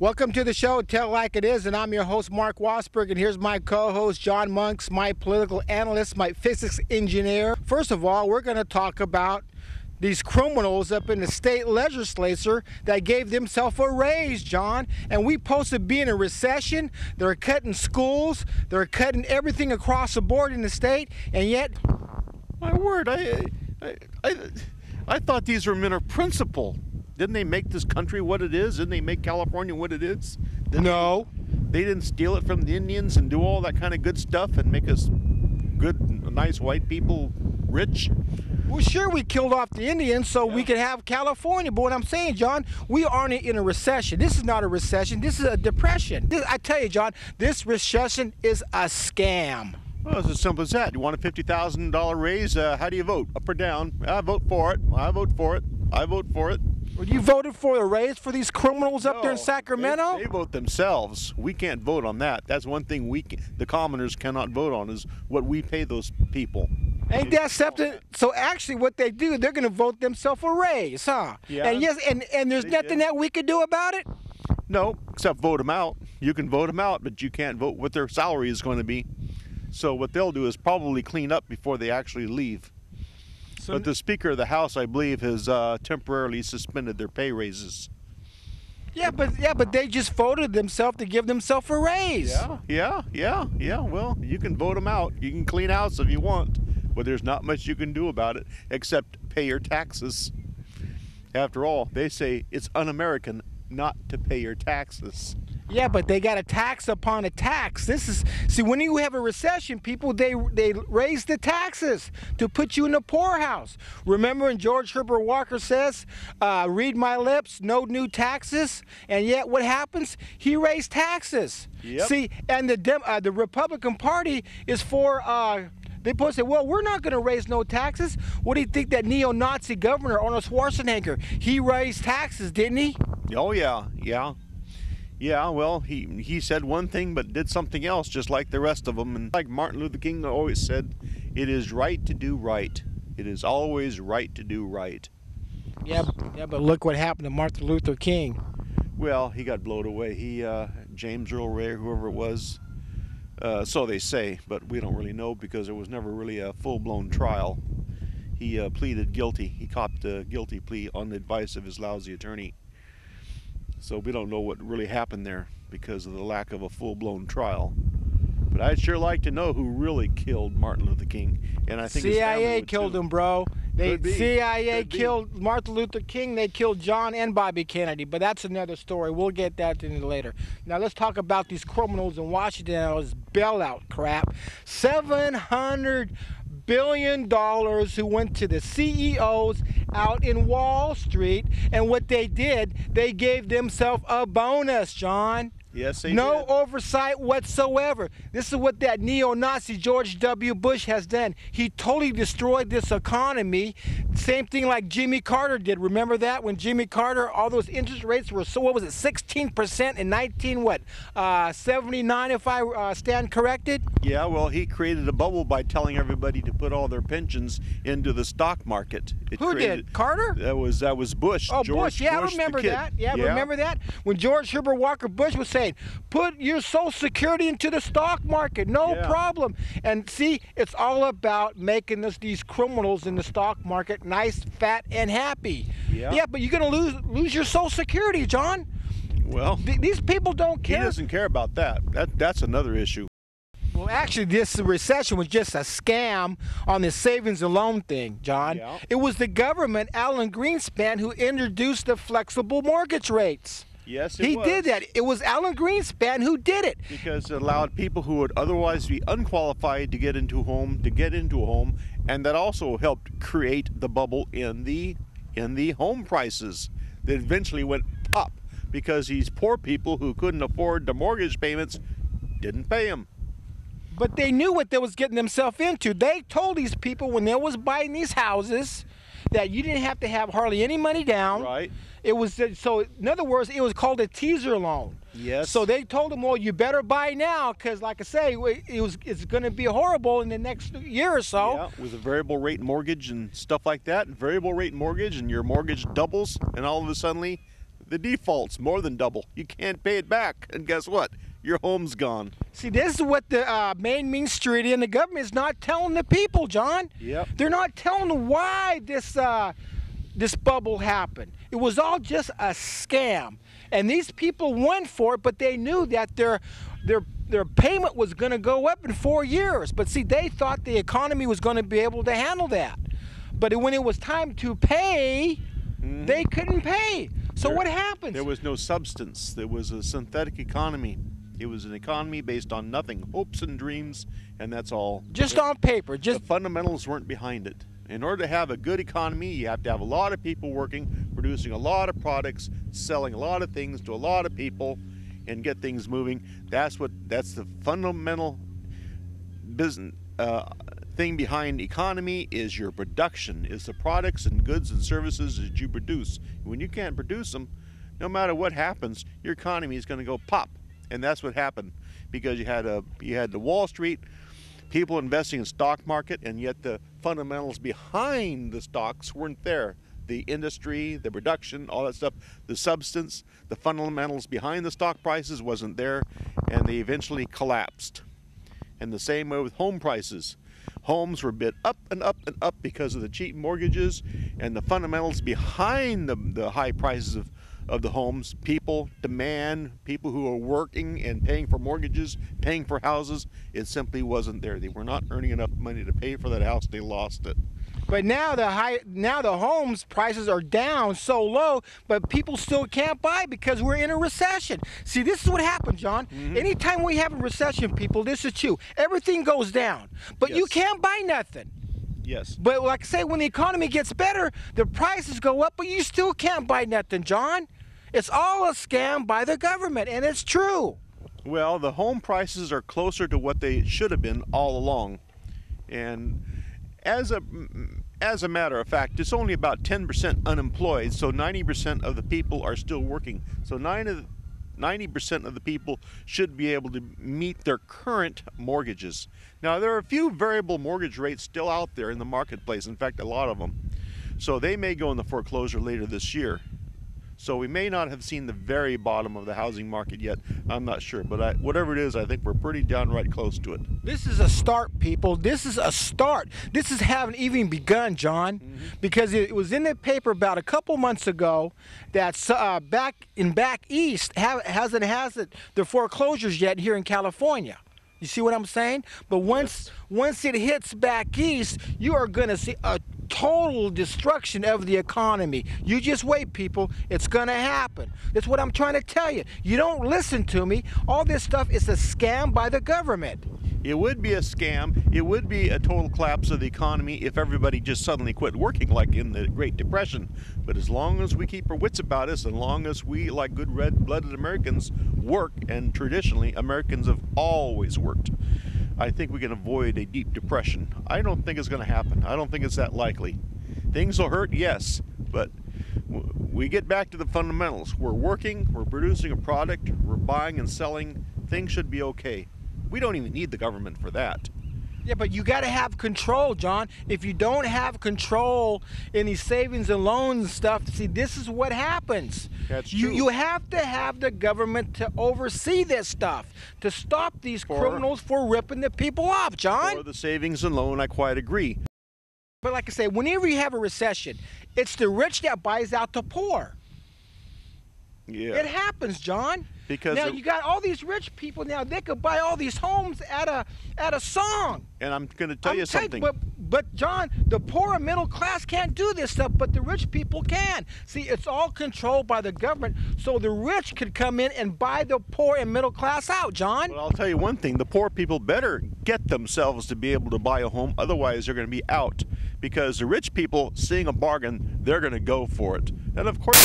Welcome to the show, Tell Like It Is, and I'm your host, Mark Wasberg, and here's my co-host, John Monks, my political analyst, my physics engineer. First of all, we're going to talk about these criminals up in the state legislature that gave themselves a raise, John. And we supposed to be in a recession. They're cutting schools. They're cutting everything across the board in the state, and yet... My word, I thought these were men of principle. Didn't they make this country what it is? Didn't they make California what it is? No. They didn't steal it from the Indians and do all that kind of good stuff and make us good, nice white people rich? Well, sure, we killed off the Indians so we could have California. But what I'm saying, John, we aren't in a recession. This is not a recession. This is a depression. I tell you, John, this recession is a scam. Well, it's as simple as that. You want a $50,000 raise? How do you vote? Up or down? I vote for it. I vote for it. I vote for it. Well, you voted for a raise for these criminals up there in Sacramento? They vote themselves. We can't vote on that. That's one thing the commoners cannot vote on is what we pay those people. Ain't that something? So actually what they do, they're going to vote themselves a raise, huh? Yeah. And yes, and there's nothing that we could do about it? No, except vote them out. You can vote them out, but you can't vote what their salary is going to be. So what they'll do is probably clean up before they actually leave. But the Speaker of the House, I believe, has temporarily suspended their pay raises. Yeah, but they just voted themselves to give themselves a raise. Yeah. Well, you can vote them out. You can clean house if you want, but there's not much you can do about it except pay your taxes. After all, they say it's un-American not to pay your taxes. Yeah, but they got a tax upon a tax. See, when you have a recession, people, they raise the taxes to put you in the poorhouse. Remember when George Herbert Walker says, read my lips, no new taxes? And yet what happens? He raised taxes. Yep. See, and the Republican Party is for... They supposed to say, well, we're not going to raise no taxes. What do you think that neo-Nazi governor, Arnold Schwarzenegger, he raised taxes, didn't he? Oh, yeah. Yeah, well, he said one thing but did something else, just like the rest of them. And like Martin Luther King always said, it is right to do right. It is always right to do right. Yeah, but look what happened to Martin Luther King. Well, he got blown away. James Earl Ray, whoever it was, so they say, but we don't really know because there was never really a full-blown trial. He pleaded guilty. He copped a guilty plea on the advice of his lousy attorney. So we don't know what really happened there because of the lack of a full-blown trial. But I'd sure like to know who really killed Martin Luther King. And I think CIA killed him, bro. CIA Could killed Martin Luther King. They killed John and Bobby Kennedy. But that's another story. We'll get that into later. Now let's talk about these criminals in Washington and all this bailout crap. $700 billion who went to the CEOs out in Wall Street, and what they did, they gave themselves a bonus, John. Yes, they No did. oversight whatsoever. This is what that neo-Nazi George W. Bush has done. He totally destroyed this economy. Same thing like Jimmy Carter did. Remember that? When Jimmy Carter, all those interest rates were, so what was it, 16% in 79, if I stand corrected? Yeah, well, he created a bubble by telling everybody to put all their pensions into the stock market. Who did? Carter? That was Bush. Oh, George Bush. Yeah, Bush, I remember the kid. that. Yeah, remember that? When George Herbert Walker Bush was saying, put your Social Security into the stock market, no problem. And see, it's all about making these criminals in the stock market nice, fat, and happy. Yeah, but you're going to lose your Social Security, John. Well, these people don't care. He doesn't care about that. That's another issue. Well, actually, this recession was just a scam on the savings and loan thing, John. Yeah. It was the government, Alan Greenspan, who introduced the flexible mortgage rates. Yes, He did that. It was Alan Greenspan who did it. Because it allowed people who would otherwise be unqualified to get into a home, and that also helped create the bubble in the home prices that eventually went up because these poor people who couldn't afford the mortgage payments didn't pay them. But they knew what they was getting themselves into. They told these people when they was buying these houses that you didn't have to have hardly any money down. Right. It was so. In other words, it was called a teaser loan. Yes. So they told them, well, you better buy now because, like I say, it's going to be horrible in the next year or so. Yeah, with a variable rate mortgage and stuff like that. Variable rate mortgage, and your mortgage doubles, and all of a sudden The default's more than double. You can't pay it back, and guess what? Your home's gone. See, this is what the Main Street and the government is not telling the people, John. Yep. They're not telling them why this bubble happened. It was all just a scam, and these people went for it, but they knew that their payment was going to go up in 4 years. But see, they thought the economy was going to be able to handle that. But when it was time to pay, they couldn't pay. So what happens? There was no substance. There was a synthetic economy. It was an economy based on nothing, hopes and dreams, and that's all. Just on paper. The fundamentals weren't behind it. In order to have a good economy, you have to have a lot of people working, producing a lot of products, selling a lot of things to a lot of people, and get things moving. That's the fundamental business thing behind economy, is your production, is the products and goods and services that you produce. When you can't produce them, no matter what happens, your economy is going to go pop. And that's what happened, because you had the Wall Street, people investing in stock market, and yet the fundamentals behind the stocks weren't there. The industry, the production, all that stuff, the substance, the fundamentals behind the stock prices wasn't there, and they eventually collapsed. And the same way with home prices. Homes were bid up and up and up because of the cheap mortgages and the fundamentals behind the high prices of the homes. People demand, people who are working and paying for mortgages, paying for houses, it simply wasn't there. They were not earning enough money to pay for that house. They lost it. But now the homes prices are down so low, but people still can't buy because we're in a recession. See, this is what happens, John. Anytime we have a recession, people, this is true. Everything goes down, but you can't buy nothing. Yes. But like I say, when the economy gets better, the prices go up, but you still can't buy nothing, John. It's all a scam by the government, and it's true. Well, the home prices are closer to what they should have been all along. And as a matter of fact, it's only about 10% unemployed, so 90% of the people are still working. So 90% of the people should be able to meet their current mortgages. Now, there are a few variable mortgage rates still out there in the marketplace, in fact, a lot of them. So they may go into foreclosure later this year. So we may not have seen the very bottom of the housing market yet. I'm not sure, but whatever it is, I think we're pretty downright close to it. This is a start, people. This is a start. This haven't even begun, John, because it was in the paper about a couple months ago that back east hasn't the foreclosures yet here in California. You see what I'm saying? But once it hits back east, you are going to see a total destruction of the economy. You just wait, people. It's going to happen. That's what I'm trying to tell you. You don't listen to me. All this stuff is a scam by the government. It would be a scam. It would be a total collapse of the economy if everybody just suddenly quit working like in the Great Depression. But as long as we keep our wits about us, and long as we, like good red-blooded Americans, work, and traditionally Americans have always worked, I think we can avoid a deep depression. I don't think it's going to happen. I don't think it's that likely. Things will hurt, yes, but we get back to the fundamentals. We're working, we're producing a product, we're buying and selling. Things should be okay. We don't even need the government for that. Yeah, but you got to have control, John. If you don't have control in these savings and loans and stuff, see, this is what happens. That's true. You have to have the government to oversee this stuff, to stop these criminals for ripping the people off, John. For the savings and loan, I quite agree. But like I say, whenever you have a recession, it's the rich that buys out the poor. Yeah. It happens, John. Because now you got all these rich people now, they could buy all these homes at a song. And I'm going to tell you something. But John, the poor and middle class can't do this stuff, but the rich people can. See, it's all controlled by the government, so the rich could come in and buy the poor and middle class out, John. Well, I'll tell you one thing. The poor people better get themselves to be able to buy a home, otherwise they're going to be out. Because the rich people, seeing a bargain, they're going to go for it. And of course...